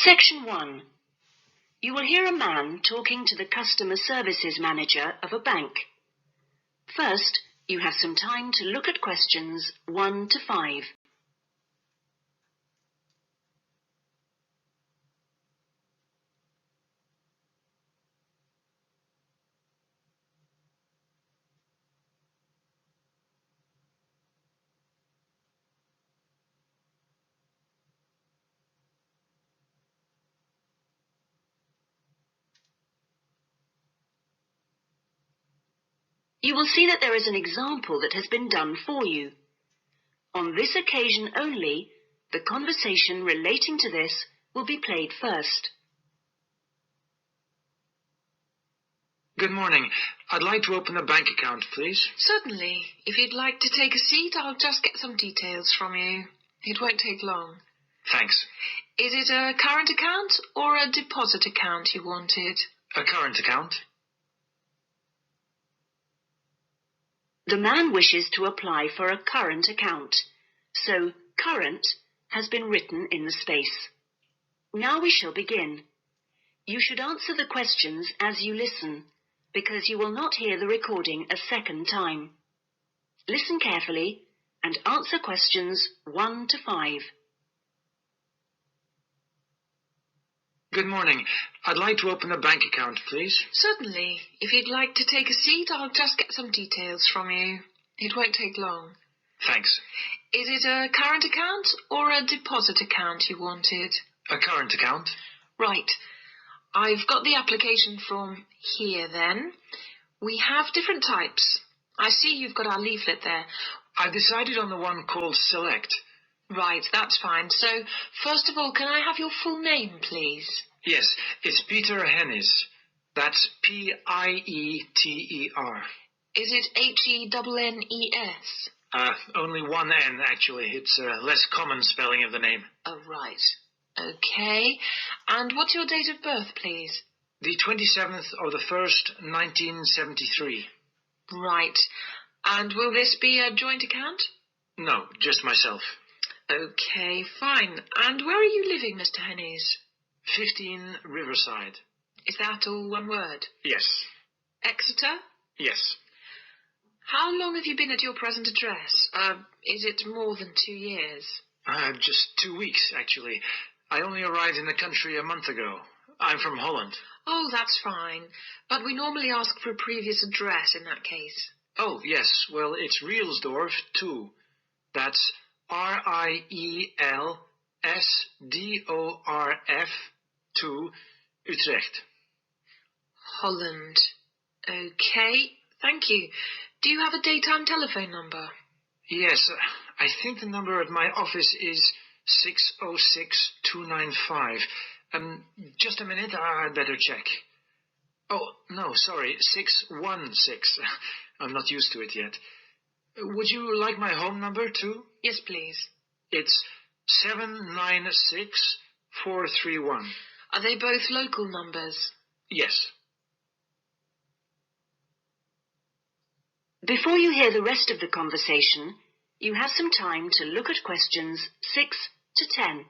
Section 1. You will hear a man talking to the customer services manager of a bank. First, you have some time to look at questions 1 to 5. You will see that there is an example that has been done for you. On this occasion only, the conversation relating to this will be played first. Good morning. I'd like to open a bank account, please. Certainly. If you'd like to take a seat, I'll just get some details from you. It won't take long. Thanks. Is it a current account or a deposit account you wanted? A current account? The man wishes to apply for a current account, so current has been written in the space. Now we shall begin. You should answer the questions as you listen, because you will not hear the recording a second time. Listen carefully and answer questions 1 to 5. Good morning. I'd like to open a bank account, please. Certainly. If you'd like to take a seat, I'll just get some details from you. It won't take long. Thanks. Is it a current account or a deposit account you wanted? A current account? Right. I've got the application form here then. We have different types. I see you've got our leaflet there. I've decided on the one called Select. Right, that's fine. So, first of all, can I have your full name, please? Yes, it's Peter Hennis. That's P-I-E-T-E-R. Is it H-E-N-N-E-S? Only one N, actually. It's a less common spelling of the name. Oh, right. Okay. And what's your date of birth, please? The 27th of the 1st, 1973. Right. And will this be a joint account? No, just myself. Okay, fine. And where are you living, Mr. Hennies? 15 Riverside. Is that all one word? Yes. Exeter? Yes. How long have you been at your present address? Is it more than 2 years? Just 2 weeks, actually. I only arrived in the country a month ago. I'm from Holland. Oh, that's fine. But we normally ask for a previous address in that case. Oh, yes. Well, it's Rielsdorf 2. That's R-I-E-L-S-D-O-R-F 2, Utrecht. Holland. Okay, thank you. Do you have a daytime telephone number? Yes, I think the number at my office is 606-295. Just a minute, I'd better check. Oh, no, sorry, 616. I'm not used to it yet. Would you like my home number, too? Yes, please. It's 796431. Are they both local numbers? Yes. Before you hear the rest of the conversation, you have some time to look at questions 6 to 10.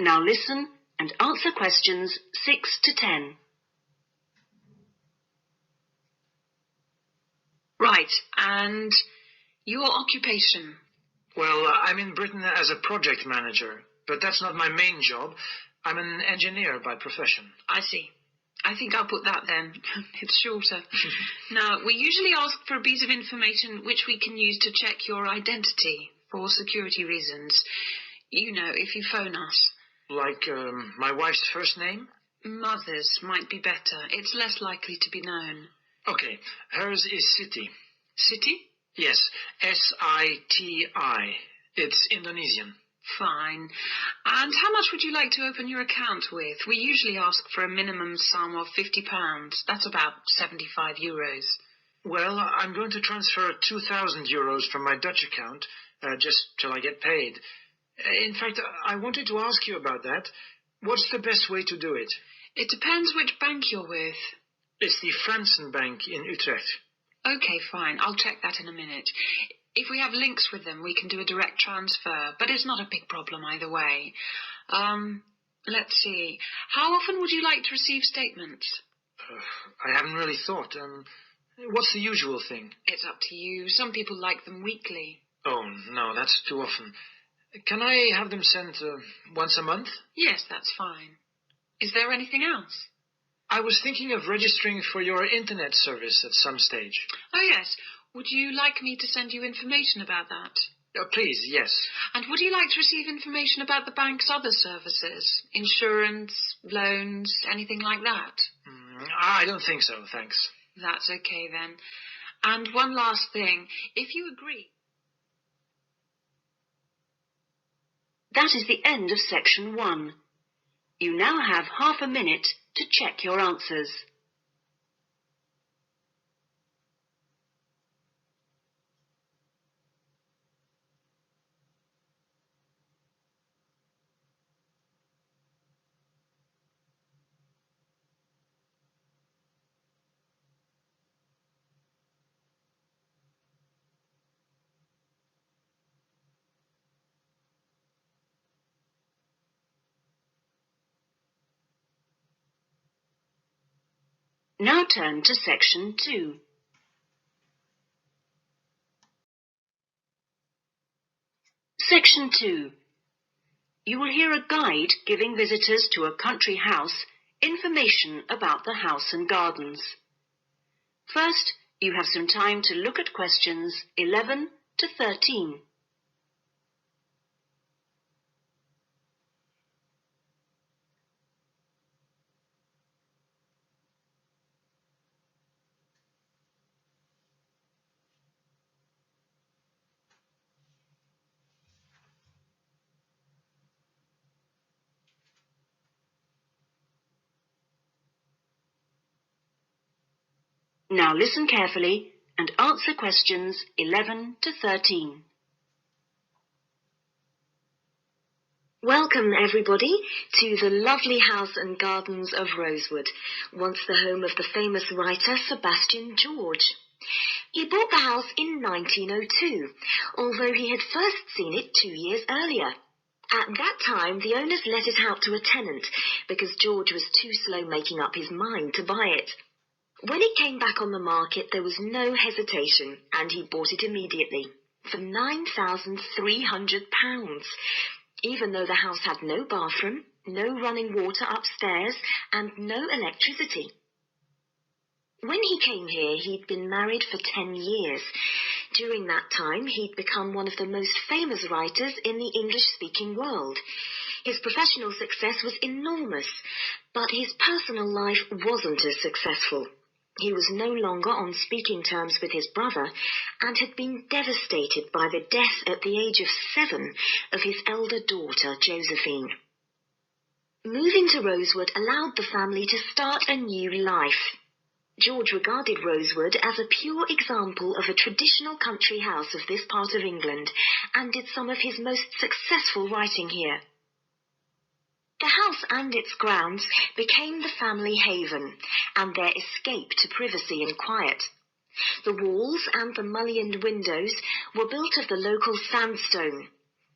Now listen and answer questions 6 to 10. Right, and your occupation? Well, I'm in Britain as a project manager, but that's not my main job. I'm an engineer by profession. I see. I think I'll put that then. It's shorter. Now, we usually ask for a piece of information which we can use to check your identity for security reasons. You know, if you phone us. Like my wife's first name? Mother's might be better. It's less likely to be known. Okay, hers is Siti. City? Yes, S-I-T-I. It's Indonesian. Fine. And how much would you like to open your account with? We usually ask for a minimum sum of £50. That's about €75. Well, I'm going to transfer 2,000 euros from my Dutch account just till I get paid. In fact, I wanted to ask you about that. What's the best way to do it? It depends which bank you're with. It's the Fransen Bank in Utrecht. Okay, fine. I'll check that in a minute. If we have links with them, we can do a direct transfer, but it's not a big problem either way. Let's see. How often would you like to receive statements? I haven't really thought. What's the usual thing? It's up to you. Some people like them weekly. Oh, no, that's too often. Can I have them sent once a month? Yes, that's fine. Is there anything else? I was thinking of registering for your internet service at some stage. Oh, yes. Would you like me to send you information about that? Please, yes. And would you like to receive information about the bank's other services? Insurance, loans, anything like that? I don't think so, thanks. That's okay then. And one last thing. If you agree... That is the end of section 1. You now have half a minute to check your answers. Now turn to section 2. Section 2. You will hear a guide giving visitors to a country house information about the house and gardens. First, you have some time to look at questions 11 to 13. Now listen carefully and answer questions 11 to 13. Welcome, everybody, to the lovely house and gardens of Rosewood, once the home of the famous writer Sebastian George. He bought the house in 1902, although he had first seen it 2 years earlier. At that time, the owners let it out to a tenant because George was too slow making up his mind to buy it. When it came back on the market, there was no hesitation, and he bought it immediately for £9,300, even though the house had no bathroom, no running water upstairs, and no electricity. When he came here, he'd been married for 10 years. During that time, he'd become one of the most famous writers in the English-speaking world. His professional success was enormous, but his personal life wasn't as successful. He was no longer on speaking terms with his brother and had been devastated by the death at the age of 7 of his elder daughter, Josephine. Moving to Rosewood allowed the family to start a new life. George regarded Rosewood as a pure example of a traditional country house of this part of England and did some of his most successful writing here. The house and its grounds became the family haven and their escape to privacy and quiet. The walls and the mullioned windows were built of the local sandstone.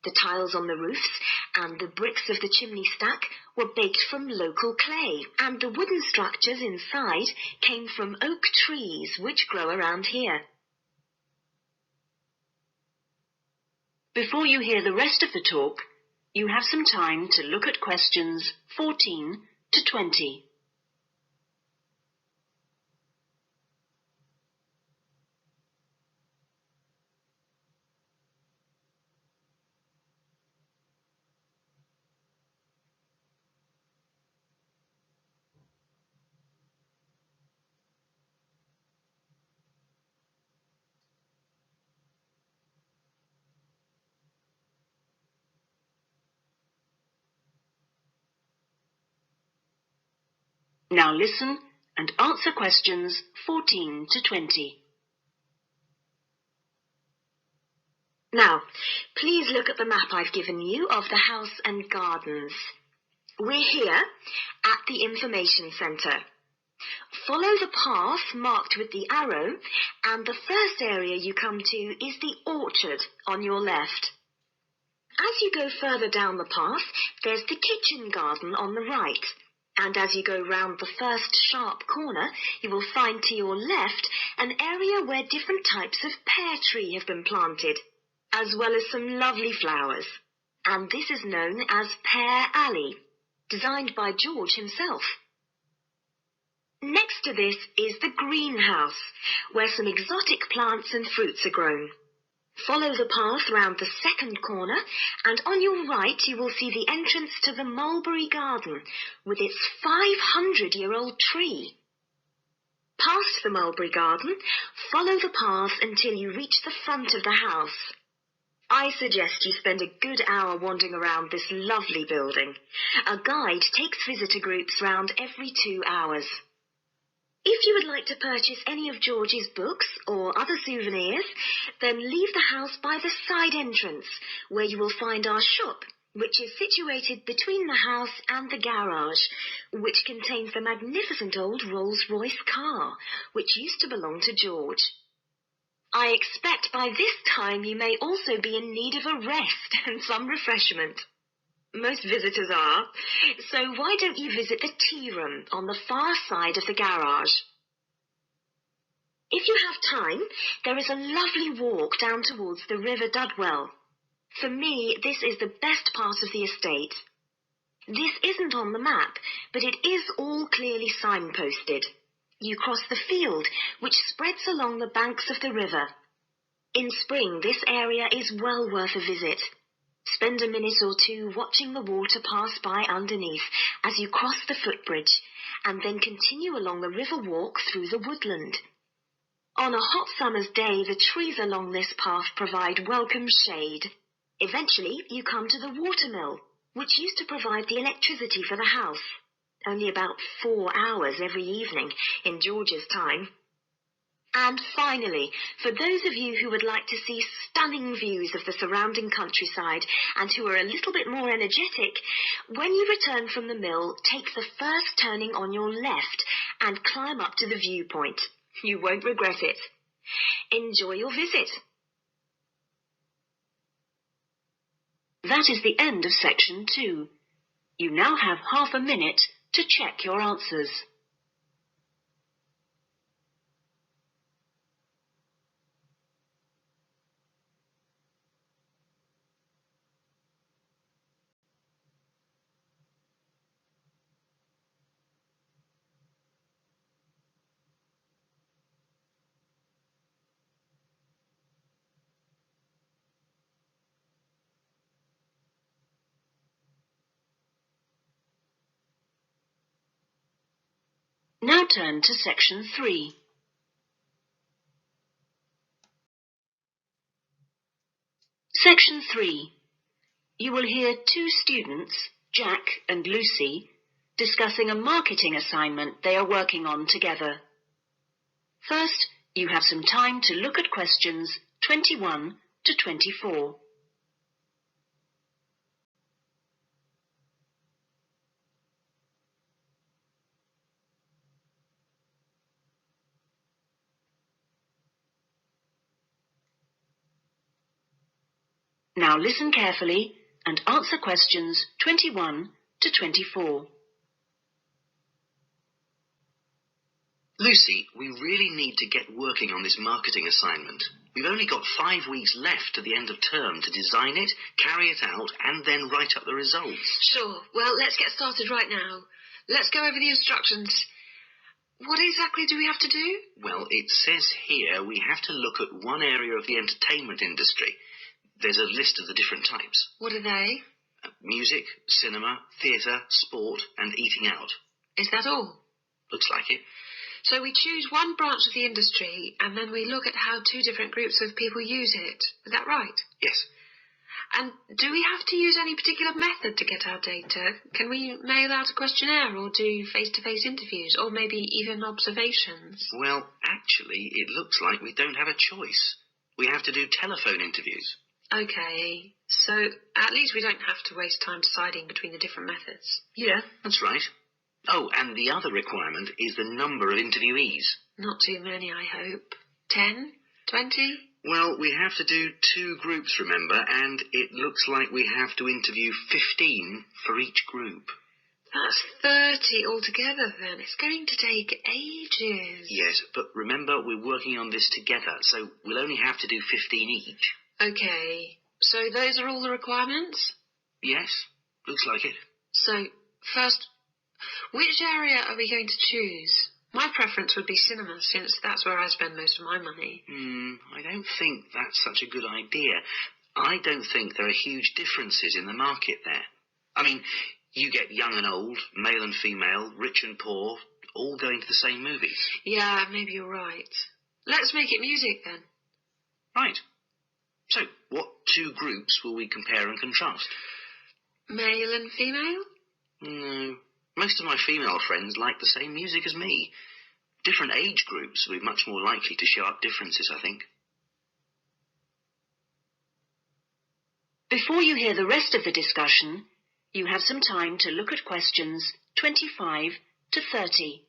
The tiles on the roofs and the bricks of the chimney stack were baked from local clay, and the wooden structures inside came from oak trees which grow around here. Before you hear the rest of the talk, you have some time to look at questions 14 to 20. Now listen and answer questions 14 to 20. Now, please look at the map I've given you of the house and gardens. We're here at the information centre. Follow the path marked with the arrow, and the first area you come to is the orchard on your left. As you go further down the path, there's the kitchen garden on the right. And as you go round the first sharp corner, you will find to your left an area where different types of pear tree have been planted, as well as some lovely flowers. And this is known as Pear Alley, designed by George himself. Next to this is the greenhouse, where some exotic plants and fruits are grown. Follow the path round the second corner, and on your right you will see the entrance to the mulberry garden with its 500-year-old tree. Past the mulberry garden, follow the path until you reach the front of the house. I suggest you spend a good hour wandering around this lovely building. A guide takes visitor groups round every 2 hours. If you would like to purchase any of George's books or other souvenirs, then leave the house by the side entrance, where you will find our shop, which is situated between the house and the garage, which contains the magnificent old Rolls-Royce car, which used to belong to George. I expect by this time you may also be in need of a rest and some refreshment. Most visitors are, so why don't you visit the tea room on the far side of the garage? If you have time, there is a lovely walk down towards the River Dudwell. For me, this is the best part of the estate. This isn't on the map, but it is all clearly signposted. You cross the field, which spreads along the banks of the river. In spring, this area is well worth a visit. Spend a minute or two watching the water pass by underneath as you cross the footbridge, and then continue along the river walk through the woodland. On a hot summer's day, the trees along this path provide welcome shade. Eventually, you come to the watermill, which used to provide the electricity for the house. Only about 4 hours every evening in George's time. And finally, for those of you who would like to see stunning views of the surrounding countryside and who are a little bit more energetic, when you return from the mill, take the first turning on your left and climb up to the viewpoint. You won't regret it. Enjoy your visit. That is the end of section 2. You now have half a minute to check your answers. Now turn to section 3. Section 3. You will hear 2 students, Jack and Lucy, discussing a marketing assignment they are working on together. First, you have some time to look at questions 21 to 24. Now listen carefully and answer questions 21 to 24. Lucy, we really need to get working on this marketing assignment. We've only got 5 weeks left to the end of term to design it, carry it out, and then write up the results. Sure. Well, let's get started right now. Let's go over the instructions. What exactly do we have to do? Well, it says here we have to look at one area of the entertainment industry. There's a list of the different types. What are they? Music, cinema, theatre, sport, and eating out. Is that all? Looks like it. So we choose one branch of the industry, and then we look at how 2 different groups of people use it. Is that right? Yes. And do we have to use any particular method to get our data? Can we mail out a questionnaire or do face-to-face interviews, or maybe even observations? Well, actually, it looks like we don't have a choice. We have to do telephone interviews. Okay, so at least we don't have to waste time deciding between the different methods. Yeah, that's right. Oh, and the other requirement is the number of interviewees. Not too many, I hope. 10? 20? Well, we have to do 2 groups, remember, and it looks like we have to interview 15 for each group. That's 30 altogether, then. It's going to take ages. Yes, but remember, we're working on this together, so we'll only have to do 15 each. Okay, so those are all the requirements? Yes, looks like it. So, first, which area are we going to choose? My preference would be cinema, since that's where I spend most of my money. I don't think that's such a good idea. I don't think there are huge differences in the market there. I mean, you get young and old, male and female, rich and poor, all going to the same movies. Yeah, maybe you're right. Let's make it music, then. Right. So, what 2 groups will we compare and contrast? Male and female? No. Most of my female friends like the same music as me. Different age groups will be much more likely to show up differences, I think. Before you hear the rest of the discussion, you have some time to look at questions 25 to 30.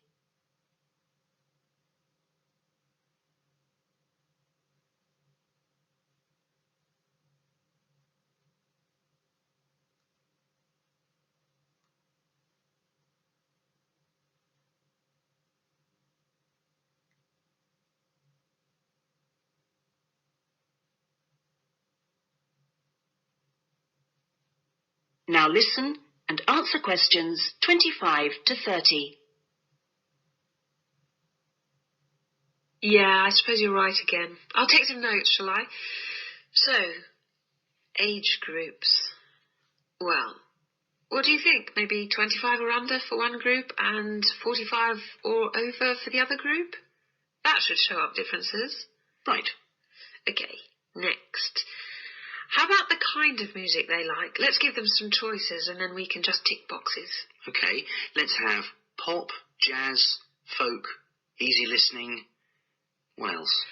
Now listen and answer questions 25 to 30. Yeah, I suppose you're right again. I'll take some notes, shall I? So, age groups. Well, what do you think? Maybe 25 or under for one group and 45 or over for the other group? That should show up differences. Right. Okay, next. How about the kind of music they like? Let's give them some choices and then we can just tick boxes. Okay, let's have pop, jazz, folk, easy listening. What else?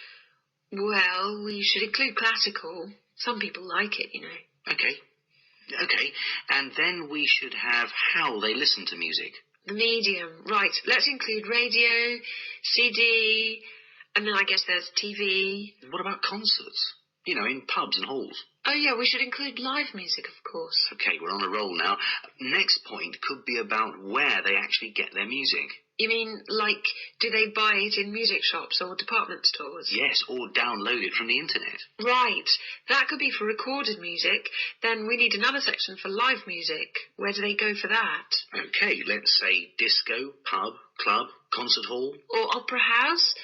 Well, we should include classical. Some people like it, you know. Okay, and then we should have how they listen to music. The medium, right. Let's include radio, CD, and then I guess there's TV. What about concerts? You know, in pubs and halls. Oh, yeah, we should include live music, of course. Okay, we're on a roll now. Next point could be about where they actually get their music. You mean, like, do they buy it in music shops or department stores? Yes, or download it from the internet. Right. That could be for recorded music. Then we need another section for live music. Where do they go for that? Okay, let's say disco, pub, club, concert hall. Or opera house.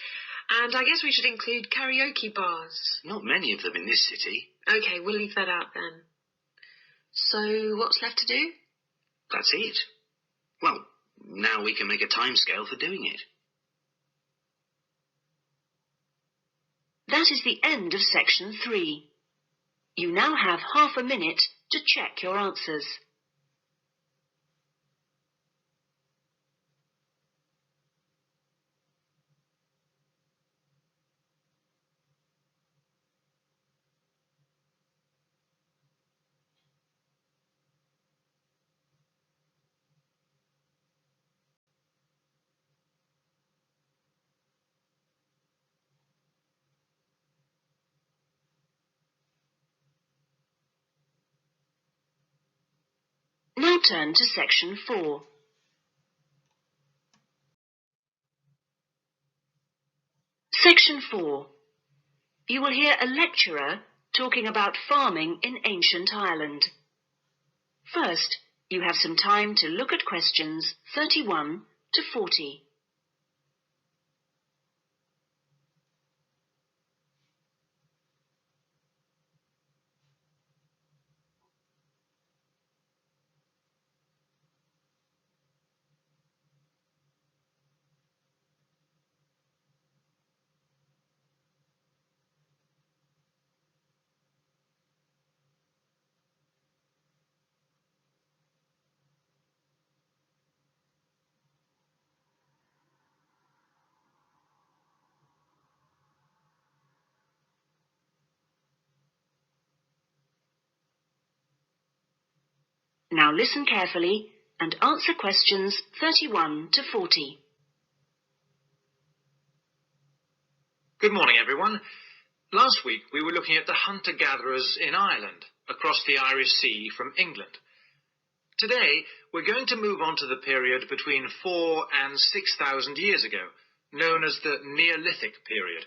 And I guess we should include karaoke bars. Not many of them in this city. Okay, we'll leave that out then. So, what's left to do? That's it. Well, now we can make a timescale for doing it. That is the end of section 3. You now have half a minute to check your answers. Now turn to section 4. Section 4. You will hear a lecturer talking about farming in ancient Ireland. First, you have some time to look at questions 31 to 40. Now listen carefully and answer questions 31 to 40. Good morning, everyone. Last week we were looking at the hunter-gatherers in Ireland, across the Irish Sea from England. Today we're going to move on to the period between 4,000 and 6,000 years ago, known as the Neolithic Period,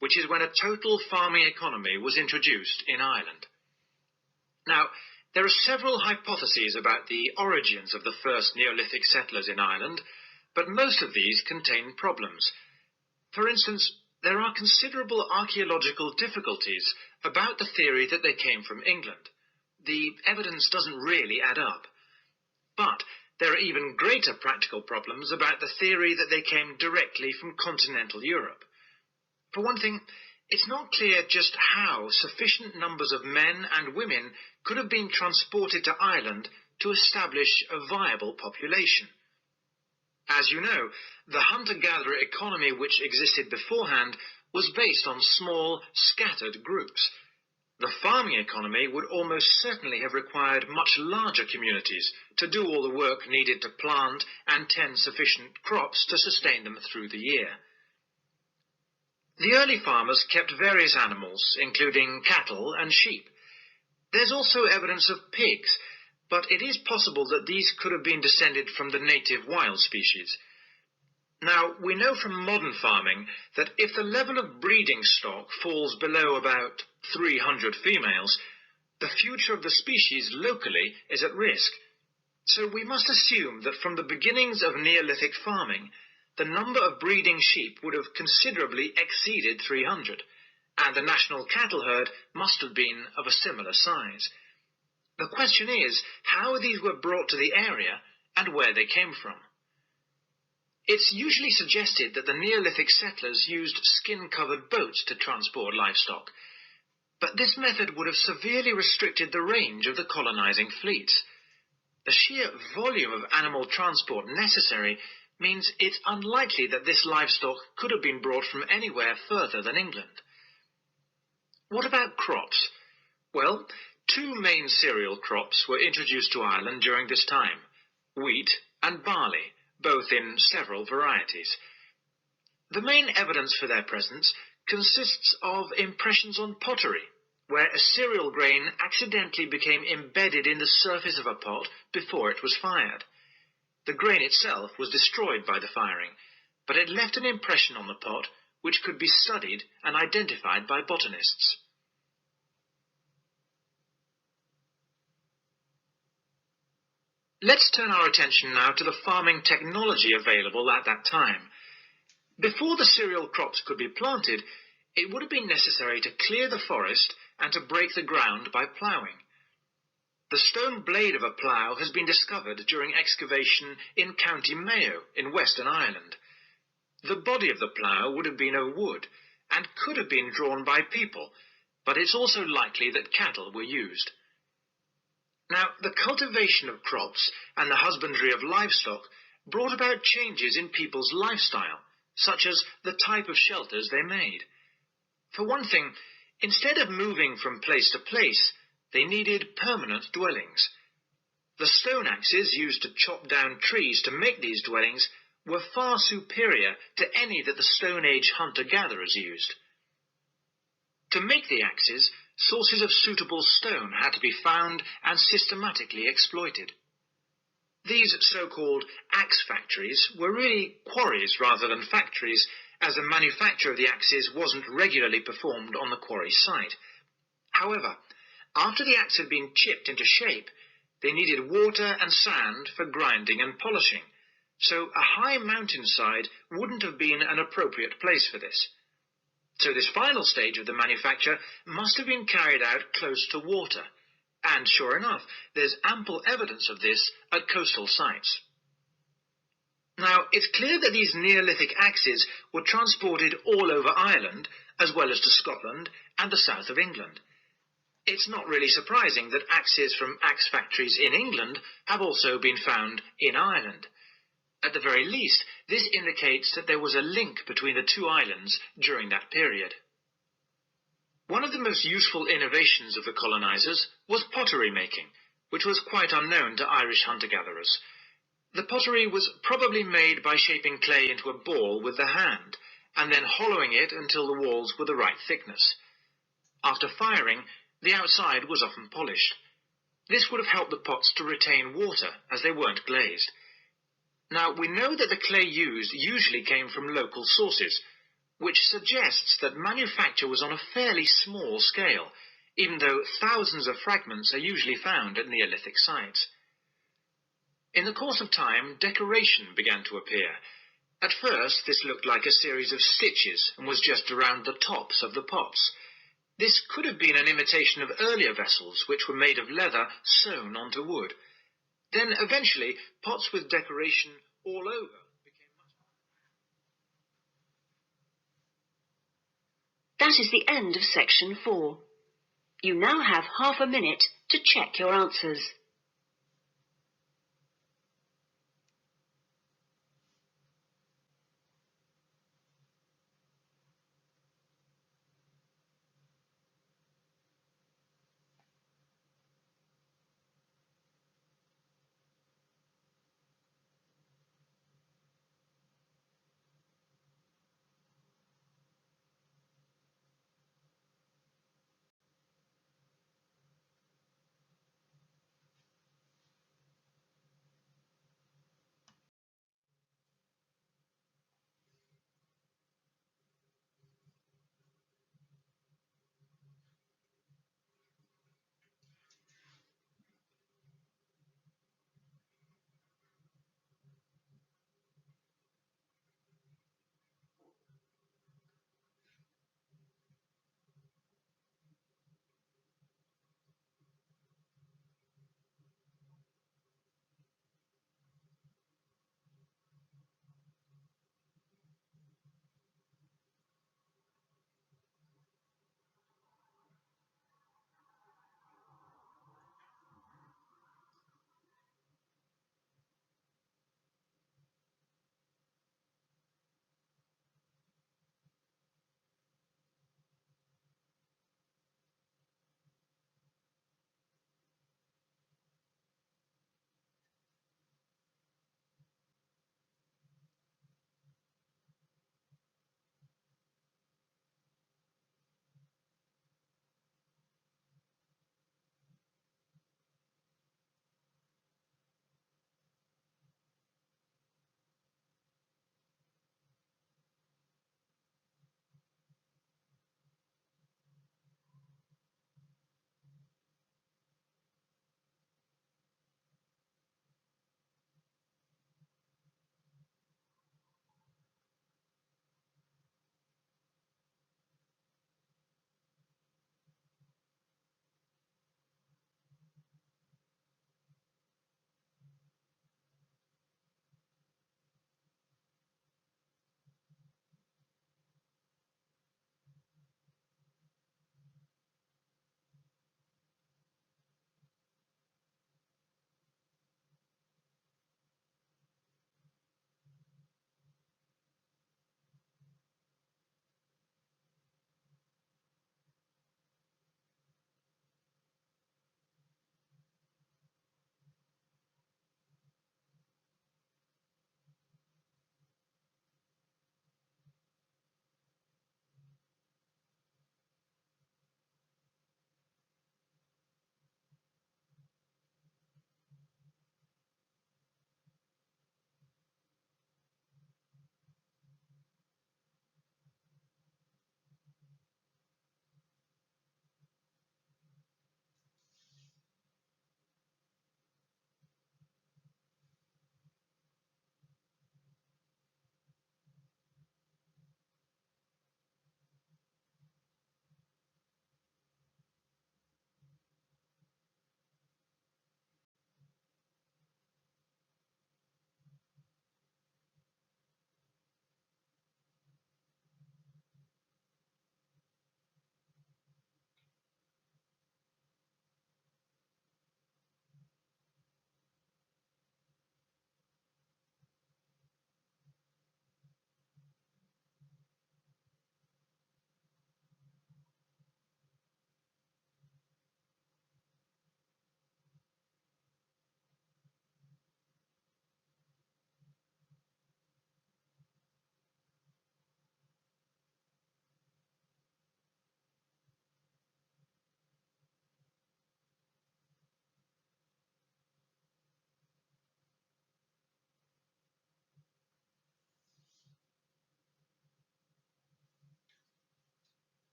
which is when a total farming economy was introduced in Ireland. Now, there are several hypotheses about the origins of the first Neolithic settlers in Ireland, but most of these contain problems. For instance, there are considerable archaeological difficulties about the theory that they came from England. The evidence doesn't really add up. But there are even greater practical problems about the theory that they came directly from continental Europe. For one thing, it's not clear just how sufficient numbers of men and women could have been transported to Ireland to establish a viable population. As you know, the hunter-gatherer economy which existed beforehand was based on small, scattered groups. The farming economy would almost certainly have required much larger communities to do all the work needed to plant and tend sufficient crops to sustain them through the year. The early farmers kept various animals, including cattle and sheep. There's also evidence of pigs, but it is possible that these could have been descended from the native wild species. Now, we know from modern farming that if the level of breeding stock falls below about 300 females, the future of the species locally is at risk. So we must assume that from the beginnings of Neolithic farming, the number of breeding sheep would have considerably exceeded 300, and the national cattle herd must have been of a similar size. The question is how these were brought to the area and where they came from. It's usually suggested that the Neolithic settlers used skin-covered boats to transport livestock, but this method would have severely restricted the range of the colonizing fleets. The sheer volume of animal transport necessary means it's unlikely that this livestock could have been brought from anywhere further than England. What about crops? Well, two main cereal crops were introduced to Ireland during this time, wheat and barley, both in several varieties. The main evidence for their presence consists of impressions on pottery, where a cereal grain accidentally became embedded in the surface of a pot before it was fired. The grain itself was destroyed by the firing, but it left an impression on the pot which could be studied and identified by botanists. Let's turn our attention now to the farming technology available at that time. Before the cereal crops could be planted, it would have been necessary to clear the forest and to break the ground by ploughing. The stone blade of a plough has been discovered during excavation in County Mayo in Western Ireland. The body of the plough would have been of wood and could have been drawn by people, but it's also likely that cattle were used. Now, the cultivation of crops and the husbandry of livestock brought about changes in people's lifestyle, such as the type of shelters they made. For one thing, instead of moving from place to place, they needed permanent dwellings. The stone axes used to chop down trees to make these dwellings were far superior to any that the Stone Age hunter-gatherers used. To make the axes, sources of suitable stone had to be found and systematically exploited. These so-called axe factories were really quarries rather than factories, as the manufacture of the axes wasn't regularly performed on the quarry site. However, after the axe had been chipped into shape, they needed water and sand for grinding and polishing, so a high mountainside wouldn't have been an appropriate place for this. So this final stage of the manufacture must have been carried out close to water, and sure enough, there's ample evidence of this at coastal sites. Now, it's clear that these Neolithic axes were transported all over Ireland, as well as to Scotland and the south of England. It's not really surprising that axes from axe factories in England have also been found in Ireland. At the very least, this indicates that there was a link between the two islands during that period. One of the most useful innovations of the colonizers was pottery making, which was quite unknown to Irish hunter-gatherers. The pottery was probably made by shaping clay into a ball with the hand, and then hollowing it until the walls were the right thickness. After firing, the outside was often polished. This would have helped the pots to retain water, as they weren't glazed. Now, we know that the clay used usually came from local sources, which suggests that manufacture was on a fairly small scale, even though thousands of fragments are usually found at Neolithic sites. In the course of time, decoration began to appear. At first, this looked like a series of stitches and was just around the tops of the pots. This could have been an imitation of earlier vessels, which were made of leather sewn onto wood. Then, eventually, pots with decoration all over became much. That is the end of section 4. You now have half a minute to check your answers.